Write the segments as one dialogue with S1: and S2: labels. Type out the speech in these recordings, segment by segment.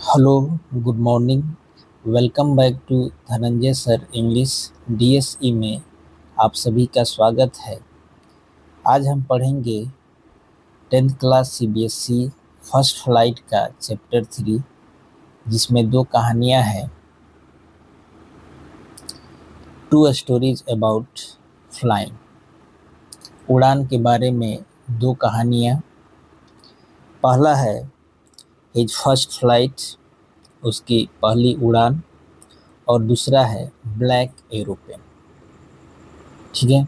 S1: Hello, good morning. Welcome back to Dhananjay sir English DSE में आप सभी का स्वागत है। आज हम पढ़ेंगे 10th class CBSE first flight का चैप्टर 3, जिसमें दो कहानियां हैं। Two stories about flying. उड़ान के बारे में दो कहानियां। पहला है हिज फर्स्ट फ्लाइट, उसकी पहली उड़ान, और दूसरा है ब्लैक एरोप्लेन। ठीक है,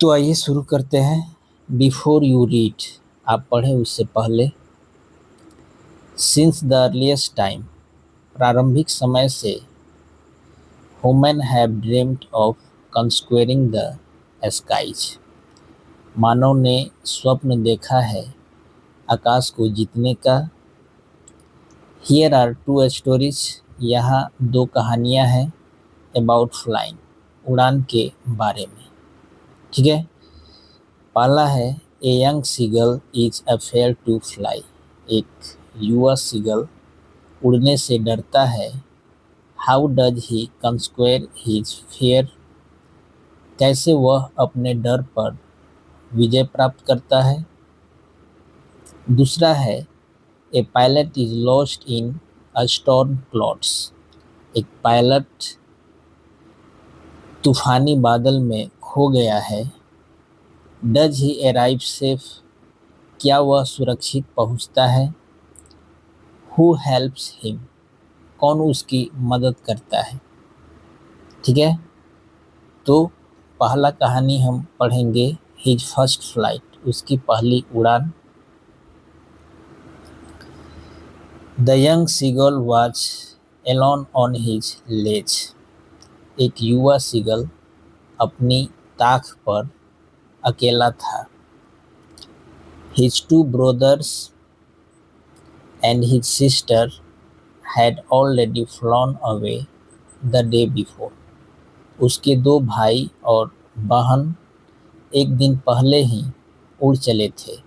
S1: तो आइए शुरू करते हैं। बिफोर यू रीड, आप पढ़ें उससे पहले। सिंस द अर्लीस्ट टाइम, प्रारंभिक समय से, human have dreamed of conquering the skies, मानव ने स्वप्न देखा है आकाश को जीतने का। हियर आर टू स्टोरीज, यहाँ दो कहानियाँ हैं। अबाउट फ्लाइंग, उड़ान के बारे में। ठीक है, पहला है a young seagull is afraid to fly. एक युवा सीगल उड़ने से डरता है। How does he conquer his fear, कैसे वह अपने डर पर विजय प्राप्त करता है। दूसरा है a pilot is lost in a storm clouds. एक पायलट तूफानी बादल में खो गया है। डज ही अराइव सेफ, क्या वह सुरक्षित पहुंचता है। हु हेल्प्स हिम, कौन उसकी मदद करता है। ठीक है, तो पहला कहानी हम पढ़ेंगे हिज फर्स्ट फ्लाइट, उसकी पहली उड़ान। The young seagull was alone on his ledge. एक युवा सीगल अपनी ताख पर अकेला था। His two brothers and his sister had already flown away the day before. उसके दो भाई और बहन एक दिन पहले ही उड़ चले थे।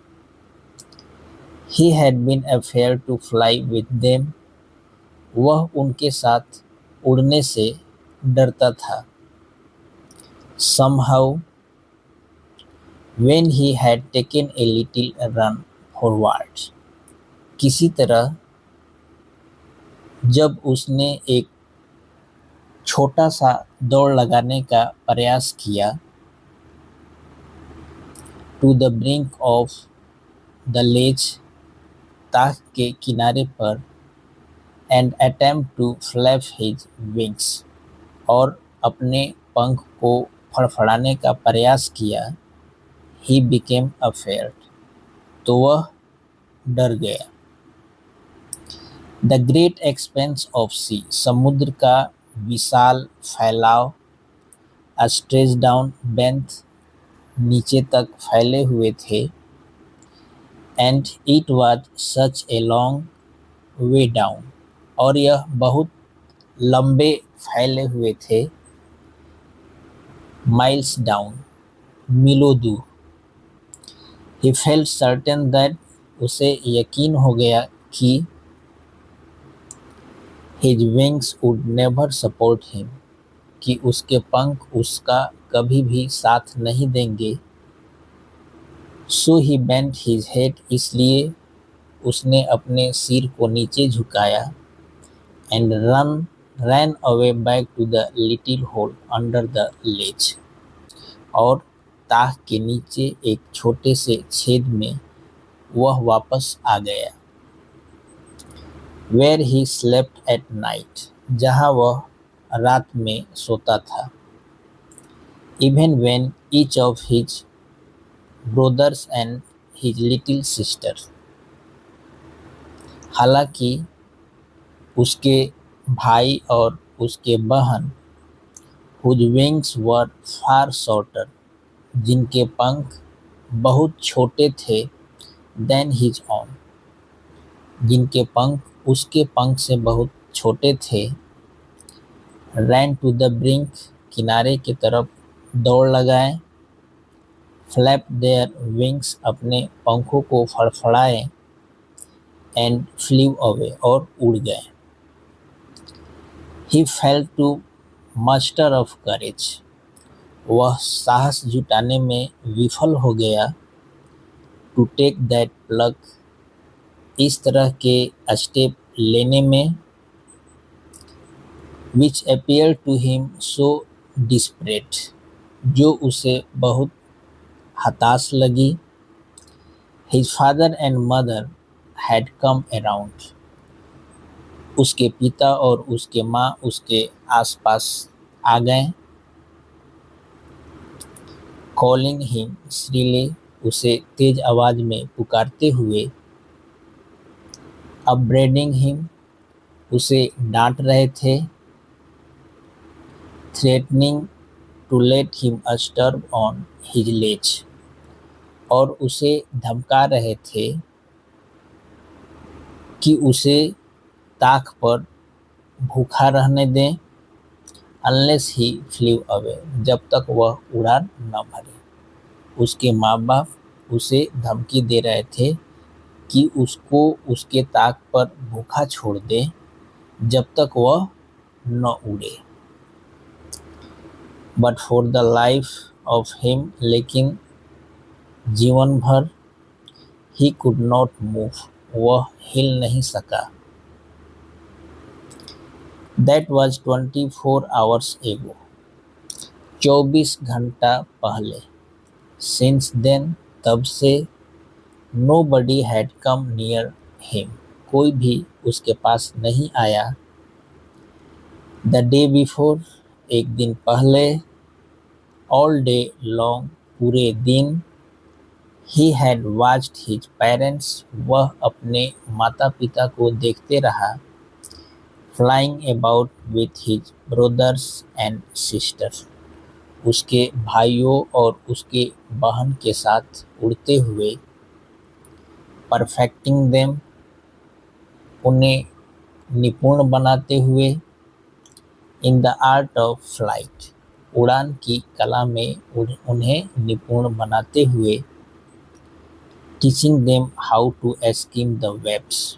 S1: He had been afraid to fly with them, वह उनके साथ उड़ने से डरता था। Somehow, when he had taken a little run forward, किसी तरह जब उसने एक छोटा सा दौड़ लगाने का प्रयास किया, to the brink of the ledge, ताख के किनारे पर, and attempt to flap his wings, और अपने पंख को फड़फड़ाने का प्रयास किया। He became afraid, तो वह डर गया। The great expanse of sea, समुद्र का विशाल फैलाव। Stretched down beneath, नीचे तक फैले हुए थे। And it was such a long way down, और यह बहुत लंबे फैले हुए थे। Miles down, मीलों दूर। He felt certain that, उसे यकीन हो गया कि his wings would never support him, कि उसके पंख उसका कभी भी साथ नहीं देंगे। So he bent his head, इसलिए उसने अपने सिर को नीचे झुकाया। And ran away back to the little hole under the ledge, और ताख के नीचे एक छोटे से छेद में वह वापस आ गया। Where he slept at night, जहाँ वह रात में सोता था। Even when each of his brothers and his little sister, हालांकि उसके भाई और उसके बहन, whose wings were far shorter, जिनके पंख बहुत छोटे थे, than his own, जिनके पंख उसके पंख से बहुत छोटे थे। ran to the brink, किनारे की तरफ दौड़ लगाए। flap their wings, अपने पंखों को फड़फड़ाए। एंड फ्लीव अवे और उड़ गए। He fail to muster of courage, वह साहस जुटाने में विफल हो गया। टू टेक दैट प्लग, इस तरह के स्टेप लेने में। Which appear to him so desperate, जो उसे बहुत हताश लगी। His father and mother had come around, उसके पिता और उसके माँ उसके आसपास आ गए। कॉलिंग हिम श्रीली, उसे तेज आवाज में पुकारते हुए। अपब्रेडिंग हिम, उसे डांट रहे थे। Threatening to let him starve on his ledge, और उसे धमका रहे थे कि उसे ताक पर भूखा रहने दें। अनलेस ही फ्लीव अवे, जब तक वह उड़ान न भरे। उसके माँ बाप उसे धमकी दे रहे थे कि उसको उसके ताक पर भूखा छोड़ दे जब तक वह न उड़े। But for the life of him, लेकिन जीवन भर, ही कुड नॉट मूव, वह हिल नहीं सका। दैट वॉज 24 आवर्स एगो, 24 घंटा पहले। सिंस देन, तब से। Nobody had come near him, कोई भी उसके पास नहीं आया। द डे बिफोर, एक दिन पहले। ऑल डे लॉन्ग, पूरे दिन। He had watched his parents, वह अपने माता पिता को देखते रहा। Flying about with his brothers and sisters, उसके भाइयों और उसके बहन के साथ उड़ते हुए। परफेक्टिंग देम, उन्हें निपुण बनाते हुए। In the art of flight, उड़ान की कला में उन्हें निपुण बनाते हुए। Teaching them how to skim the waves,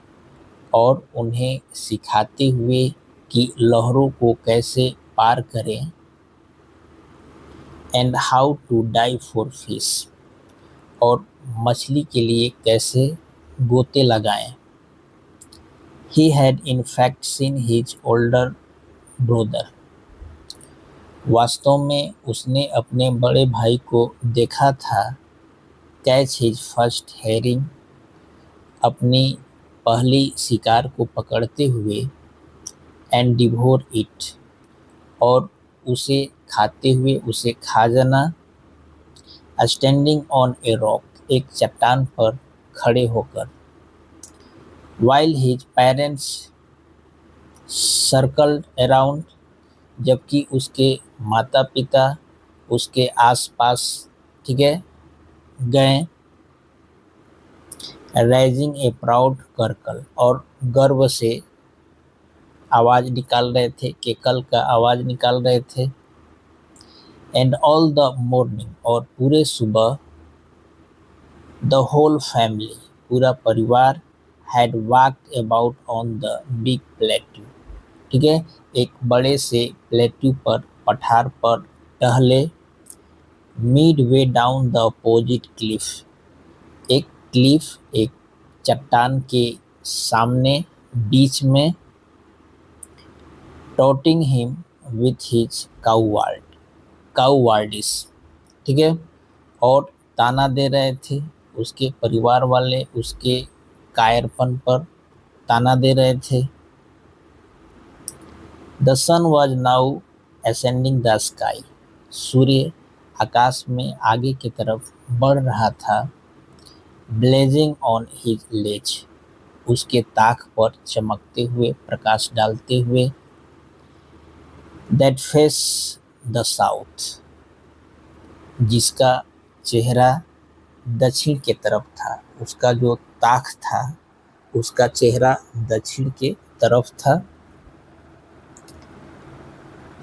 S1: और उन्हें सिखाते हुए कि लहरों को कैसे पार करें। And how to dive for fish, और मछली के लिए कैसे गोते लगाएं। He had in fact seen his older brother, वास्तव में उसने अपने बड़े भाई को देखा था। कैच हिज फर्स्ट हेरिंग, अपनी पहली शिकार को पकड़ते हुए। एंड डिवोर इट, और उसे खाते हुए उसे खा जाना। स्टैंडिंग ऑन ए रॉक, एक चट्टान पर खड़े होकर। While his parents circled around, जबकि उसके माता पिता उसके आसपास, ठीक है, गए। राइजिंग ए प्राउड कर्कल, और गर्व से आवाज निकाल रहे थे, केकल का आवाज निकाल रहे थे। एंड ऑल द मॉर्निंग, और पूरे सुबह। द होल फैमिली, पूरा परिवार। Had walked about on the big plateau, ठीक है, एक बड़े से प्लेट्यू पर, पठार पर टहले। Mid way down the opposite Cliff, एक क्लिफ, एक चट्टान के सामने, बीच में। टॉटिंग हिम विथ हिज काउवार्डिस, ठीक है, और ताना दे रहे थे। उसके परिवार वाले उसके कायरपन पर ताना दे रहे थे। The sun was now ascending the sky, सूर्य आकाश में आगे की तरफ बढ़ रहा था। ब्लेजिंग ऑन हिज लेज, उसके ताक पर चमकते हुए, प्रकाश डालते हुए। दैट फेस द साउथ, जिसका चेहरा दक्षिण के तरफ था, उसका जो ताक था उसका चेहरा दक्षिण के तरफ था।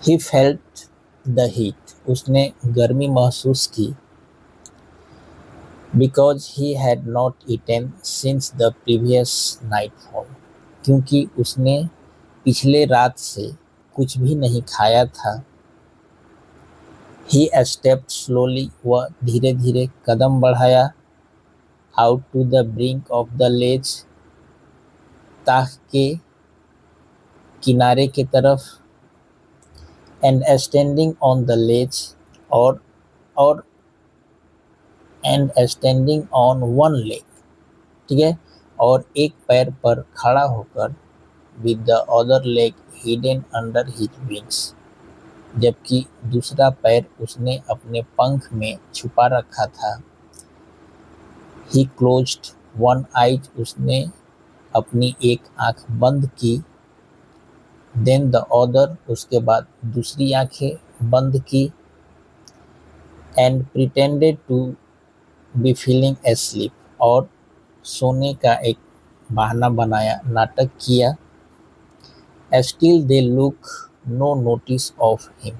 S1: ही फेल्ट द हीट, उसने गर्मी महसूस की। Because he had not eaten since the previous nightfall, क्योंकि उसने पिछले रात से कुछ भी नहीं खाया था। ही स्टेप्ड स्लोली, वह धीरे धीरे कदम बढ़ाया। Out to the brink of the ledge, ताक के किनारे की तरफ। And standing on the ledge, और और and standing on one leg, ठीक है, और एक पैर पर खड़ा होकर। With the other leg hidden under his wings, जबकि दूसरा पैर उसने अपने पंख में छुपा रखा था। ही क्लोज्ड वन आइज, उसने अपनी एक आंख बंद की। देन द अदर, उसके बाद दूसरी आंखें बंद की। And pretended to be feeling asleep, और सोने का एक बहाना बनाया, नाटक किया। Still they look no notice of him,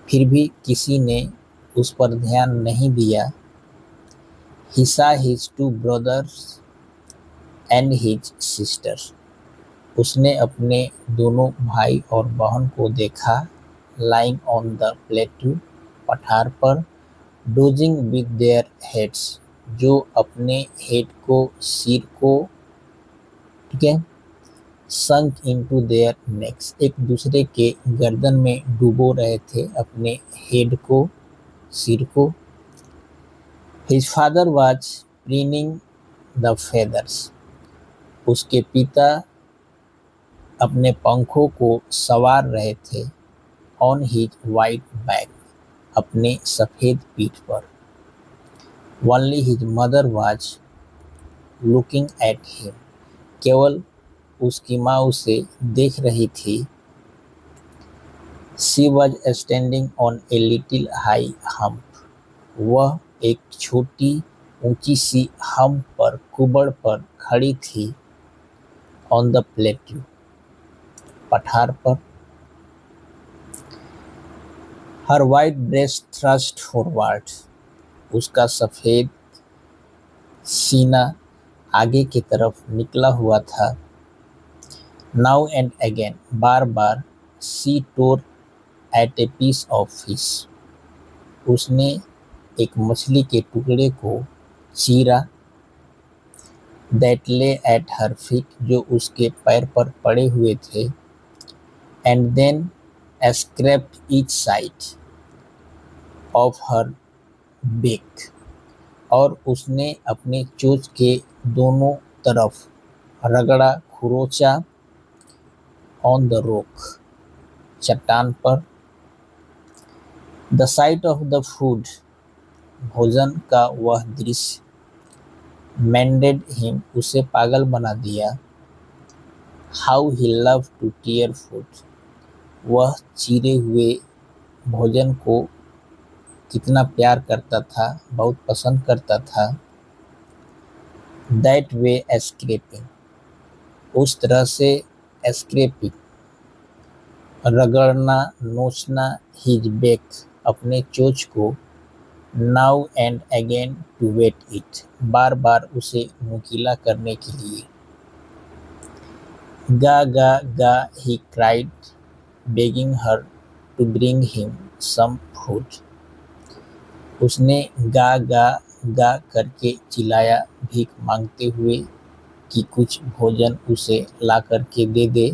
S1: फिर भी किसी ने उस पर ध्यान नहीं दिया। ही saw his two brothers and his sister, उसने अपने दोनों भाई और बहन को देखा। लाइंग ऑन द प्लेट्यू, पठार पर। डोजिंग विद देयर हेड्स, जो अपने हेड को, सिर को, ठीक है, संक इनटू देयर नेक्स, एक दूसरे के गर्दन में डुबो रहे थे अपने हेड को, सिर को। His father was preening the feathers, उसके पिता अपने पंखों को संवार रहे थे। ऑन हिज वाइट बैक, अपने सफ़ेद पीठ पर। Only his mother was looking at him, केवल उसकी माँ उसे देख रही थी। She was standing on a little high hump, वह एक छोटी ऊंची सी हम्प पर, कुबड़ पर खड़ी थी। ऑन द प्लेट्यू, पठार पर। Her white breast thrust forward, उसका सफ़ेद सीना आगे की तरफ निकला हुआ था। नाउ एंड अगेन, बार बार। She tore at a piece of fish, उसने एक मछली के टुकड़े को चीरा। दैट ले एट हर फीट, जो उसके पैर पर पड़े हुए थे। And then scraped each side of her beak, और उसने अपने चोंच के दोनों तरफ रगड़ा, खुरोचा। ऑन द रॉक, चट्टान पर। The site of the food, भोजन का वह दृश्य। मैंडेड हिम, उसे पागल बना दिया। How he love to tear food, वह चीरे हुए भोजन को कितना प्यार करता था, बहुत पसंद करता था। दैट वे स्क्रैपिंग, उस तरह से स्क्रैपिंग, रगड़ना, नोचना। हिज बैक, अपने चोंच को। Now and again to whet it, बार बार उसे नुकीला करने के लिए। गा गा गा, he cried, begging her to bring him some food, उसने गा गा गा करके चिल्लाया, भीख मांगते हुए कि कुछ भोजन उसे ला करके दे दे।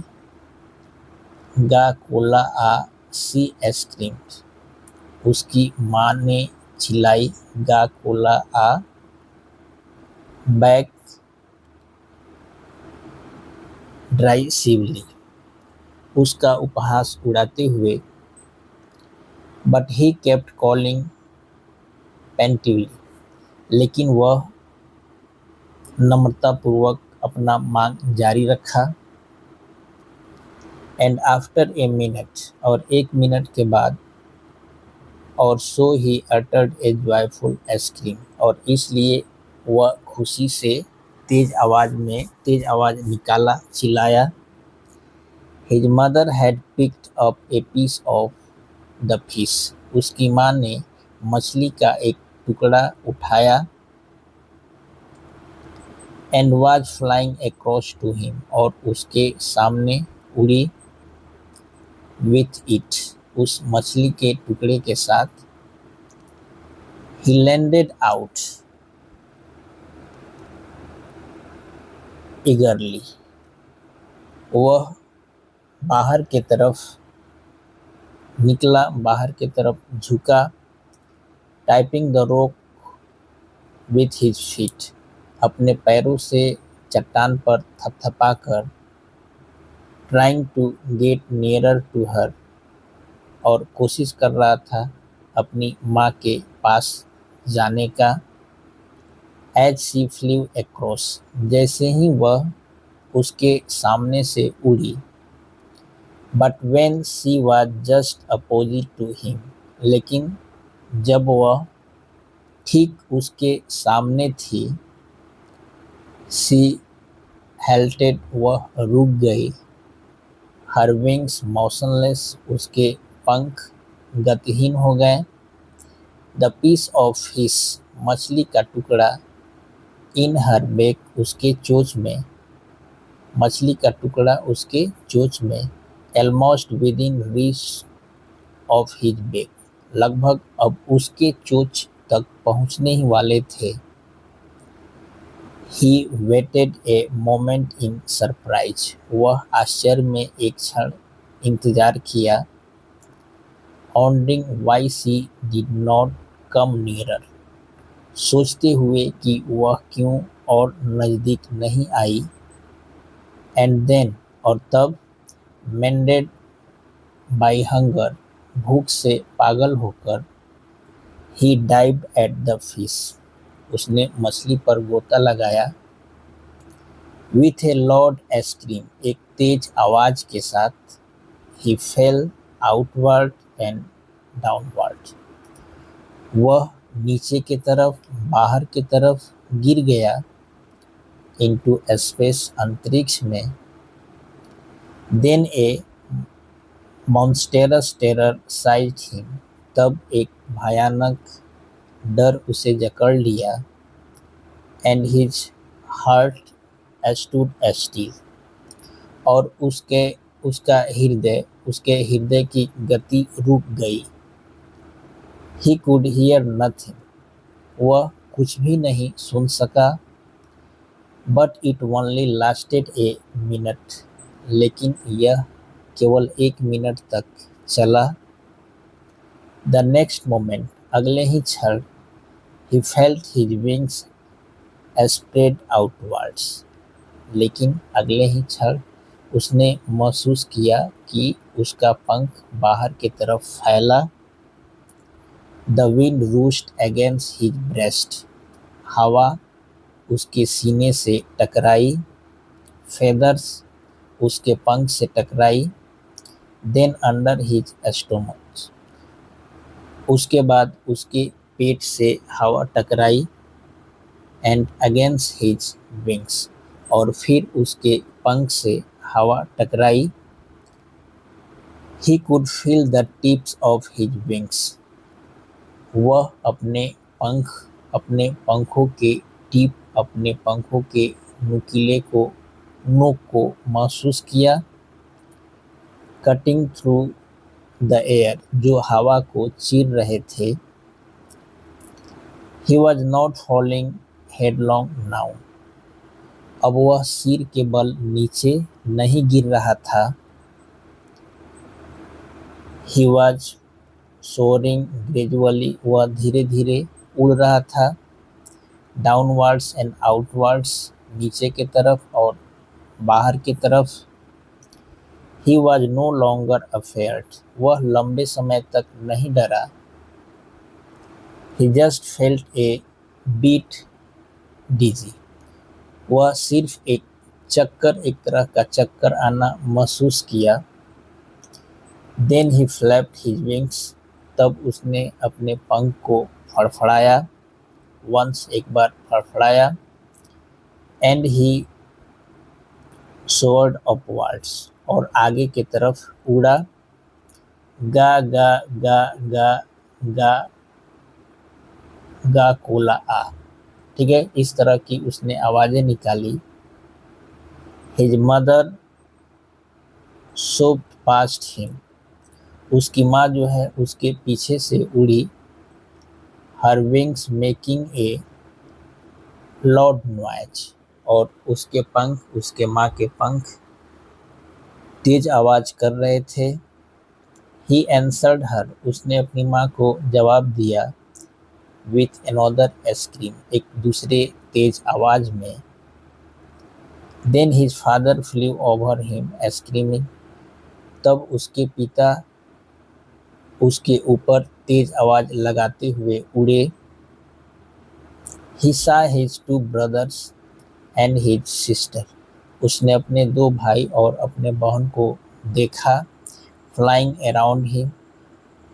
S1: गा कोला आ, सी स्क्रीम्ड, उसकी माँ ने चिल्लाई। गा कोला आ, बैक ड्राई सिवली, उसका उपहास उड़ाते हुए। बट ही केप्ट कॉलिंग पेंटिवली, लेकिन वह नम्रतापूर्वक अपना मांग जारी रखा। एंड आफ्टर ए मिनट, और एक मिनट के बाद। और so he uttered a joyful scream, और इसलिए वह खुशी से तेज आवाज़ निकाला, चिल्लाया। His mother had picked up a piece of the fish, उसकी माँ ने मछली का एक टुकड़ा उठाया and was flying across to him, और उसके सामने उड़ी विथ इट, उस मछली के टुकड़े के साथ। ही लैंडेड आउट ईगरली, वह बाहर की तरफ निकला, बाहर की तरफ झुका। Tapping the rock with his feet, अपने पैरों से चट्टान पर थपथपाकर। Trying to get nearer to her, और कोशिश कर रहा था अपनी माँ के पास जाने का। एज शी फ्लीव अक्रॉस, जैसे ही वह उसके सामने से उड़ी। But when she was just opposite to him, लेकिन जब वह ठीक उसके सामने थी। शी हेल्टेड, वह रुक गई। हर विंग्स मोशनलेस, उसके पंख गतिहीन हो गए। द पीस ऑफ फिश, मछली का टुकड़ा। इन हर बेक, उसके चोंच में, मछली का टुकड़ा उसके चोंच में। Almost within reach of his beak, लगभग अब उसके चोंच तक पहुंचने ही वाले थे। He waited a moment in surprise, वह आश्चर्य में एक क्षण इंतजार किया। Wondering why she did not come nearer, सोचते हुए कि वह क्यों और नजदीक नहीं आई। एंड देन, और तब, मेंडेड बाय हंगर, भूख से पागल होकर। ही डाइव्ड एट द फिश, उसने मछली पर गोता लगाया। विथ ए लाउड स्क्रीम, एक तेज आवाज के साथ। ही फेल आउटवर्ड एंड डाउनवर्ड, वह नीचे की तरफ, बाहर की तरफ गिर गया। इनटू स्पेस, अंतरिक्ष में। देन ए मॉन्स्टेरस टेरर साइज्ड हिम, तब एक भयानक डर उसे जकड़ लिया। And his heart stood still, और उसके हृदय की गति रुक गई। ही कुड हियर नथिंग, वह कुछ भी नहीं सुन सका। But it only lasted a minute, लेकिन यह केवल 1 मिनट तक चला। द नेक्स्ट मोमेंट, अगले ही क्षण। He felt his wings spread outwards, लेकिन अगले ही क्षण उसने महसूस किया कि उसका पंख बाहर की तरफ फैला। The wind rushed against his breast, हवा उसके सीने से टकराई। फेदर्स उसके पंख से टकराई। देन अंडर हिज स्टोमच, उसके बाद उसके पेट से हवा टकराई। एंड अगेंस्ट हिज विंग्स, और फिर उसके पंख से हवा टकराई। He could feel the tips of his wings, वह अपने पंखों के टिप, अपने पंखों के नोक को महसूस किया। कटिंग थ्रू द एयर, जो हवा को चीर रहे थे। He was not falling headlong now, अब वह सिर के बल नीचे नहीं गिर रहा था। ही वॉज सोअरिंग ग्रेजुअली, वह धीरे धीरे उड़ रहा था। डाउनवर्ड्स एंड आउटवर्ड्स, नीचे की तरफ और बाहर की तरफ। He was no longer afraid, वह लंबे समय तक नहीं डरा। He just felt a bit dizzy, वह सिर्फ एक तरह का चक्कर आना महसूस किया। Then he flapped his wings, तब उसने अपने पंख को फड़फड़ाया। वंस, एक बार फड़फड़ाया। एंड ही सोअर्ड अपवर्ड्स, और आगे की तरफ उड़ा। गा गा गा गा गा, गा कोला आ। ठीक है, इस तरह की उसने आवाज़ें निकाली। His mother soaked past him. उसकी माँ जो है उसके पीछे से उड़ी। हर wings making a loud noise. और उसके पंख, उसके माँ के पंख तेज आवाज कर रहे थे। He answered her. उसने अपनी माँ को जवाब दिया। With another scream. एक दूसरे तेज आवाज में। Then his father flew over him screaming. तब उसके पिता उसके ऊपर तेज आवाज लगाते हुए उड़े। ही saw his two brothers and his sister। उसने अपने दो भाई और अपने बहन को देखा। Flying around him.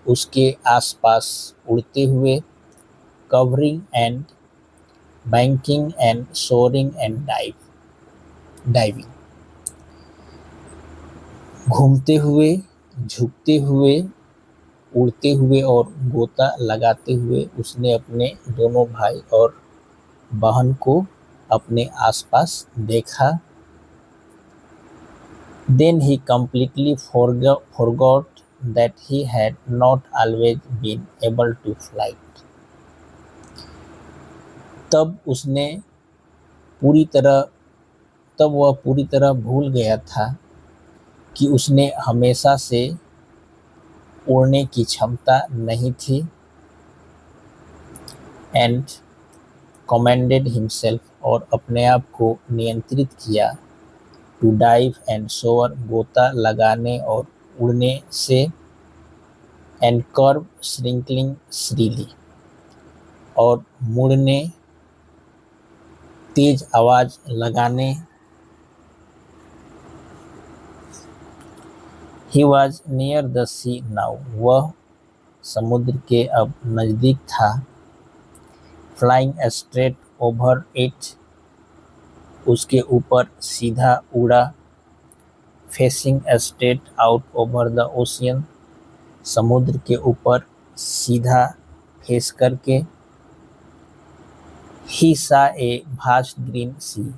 S1: उसके आसपास उड़ते हुए। Covering and banking and soaring and diving. घूमते हुए, झुकते हुए, उड़ते हुए और गोता लगाते हुए उसने अपने दोनों भाई और बहन को अपने आसपास देखा। Then he completely forgot that he had not always been able to fly। तब उसने पूरी तरह तब वह पूरी तरह भूल गया था कि उसने हमेशा से उड़ने की क्षमता नहीं थी। And commanded himself. और अपने आप को नियंत्रित किया। To dive and soar. गोता लगाने और उड़ने से। And curve shrieking shrilly. और मुड़ने, तेज आवाज लगाने। He was near the sea now. वह समुद्र के अब नजदीक था। Flying straight over it. उसके ऊपर सीधा उड़ा। Facing straight out over the ocean. समुद्र के ऊपर सीधा फेस करके। He saw a vast green sea.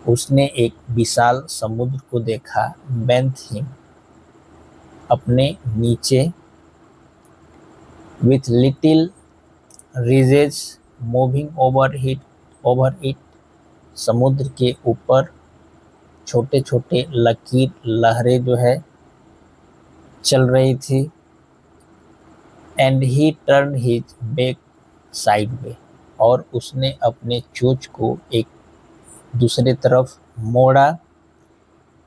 S1: उसने एक विशाल समुद्र को देखा। बेंथ हिम। अपने नीचे। With little ridges moving over it. समुद्र के ऊपर छोटे छोटे लकीर, लहरें जो है चल रही थी। And he turn his back sideways. और उसने अपने चोंच को एक दूसरे तरफ मोड़ा।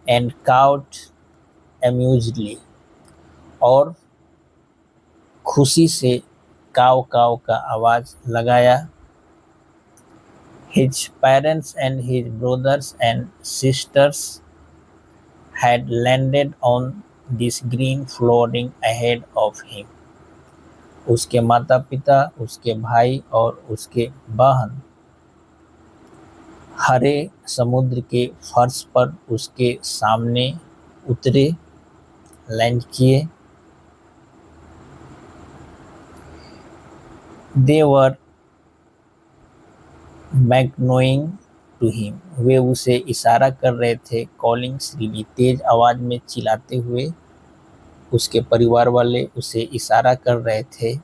S1: And cawed amusedly. और खुशी से काव काव का आवाज लगाया। His parents and his brothers and sisters had landed on this green flooring ahead of him। उसके माता पिता, उसके भाई और उसके बहन हरे समुद्र के फर्श पर उसके सामने उतरे, लैंड किए। दे वर मैग्नोइंग टू हिम। वे उसे इशारा कर रहे थे। कॉलिंग श्रीली। तेज आवाज में चिल्लाते हुए उसके परिवार वाले उसे इशारा कर रहे थे।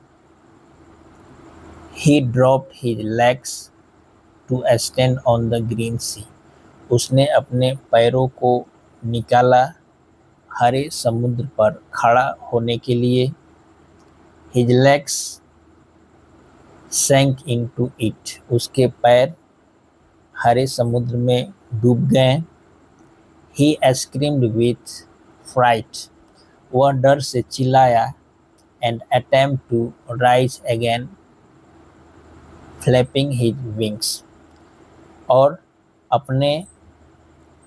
S1: He dropped his legs to stand on the green sea. उसने अपने पैरों को निकाला हरे समुद्र पर खड़ा होने के लिए। His legs sank into it. उसके पैर हरे समुद्र में डूब गए। He screamed with fright. वह डर से चिल्लाया। And attempt to rise again flapping his wings. और अपने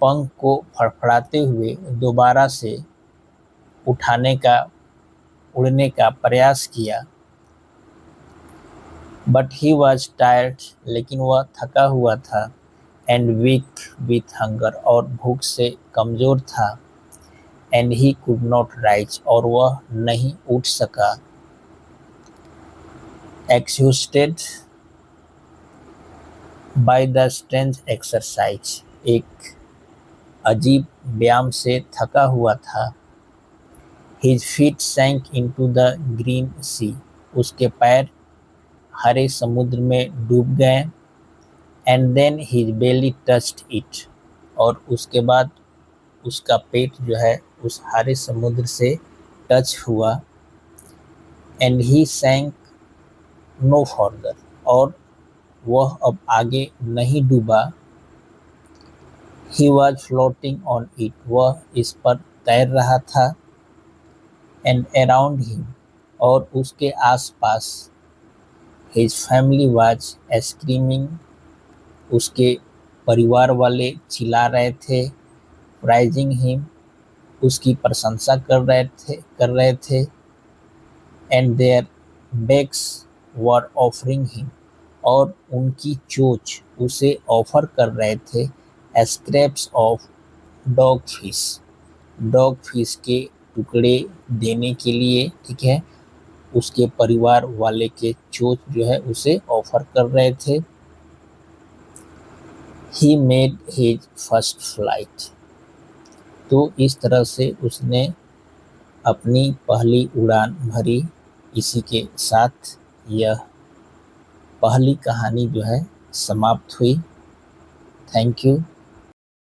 S1: पंख को फड़फड़ाते हुए दोबारा से उड़ने का प्रयास किया। But he was tired. लेकिन वह थका हुआ था। And weak with hunger. और भूख से कमजोर था। And he could not rise. और वह नहीं उठ सका। Exhausted by the strange exercise, एक अजीब व्यायाम से थका हुआ था। His feet sank into the green sea, उसके पैर हरे समुद्र में डूब गए। And then his belly touched it, और उसके बाद उसका पेट जो है उस हरे समुद्र से टच हुआ। एंड ही सैंक नो फर्दर, और वह अब आगे नहीं डूबा। He was floating on it, वह इस पर तैर रहा था। एंड अराउंड हिम, और उसके आसपास, हिज फैमिली वाज स्क्रीमिंग, उसके परिवार वाले चिल्ला रहे थे। प्राइजिंग हिम, उसकी प्रशंसा कर रहे थे। And their beaks were offering him, और उनकी चोंच उसे ऑफर कर रहे थे स्क्रैप्स ऑफ डॉग फिश के टुकड़े देने के लिए, ठीक है। उसके परिवार वाले के चोंच जो है उसे ऑफर कर रहे थे। He made his first flight, तो इस तरह से उसने अपनी पहली उड़ान भरी। इसी के साथ यह पहली कहानी जो है समाप्त हुई। Thank you.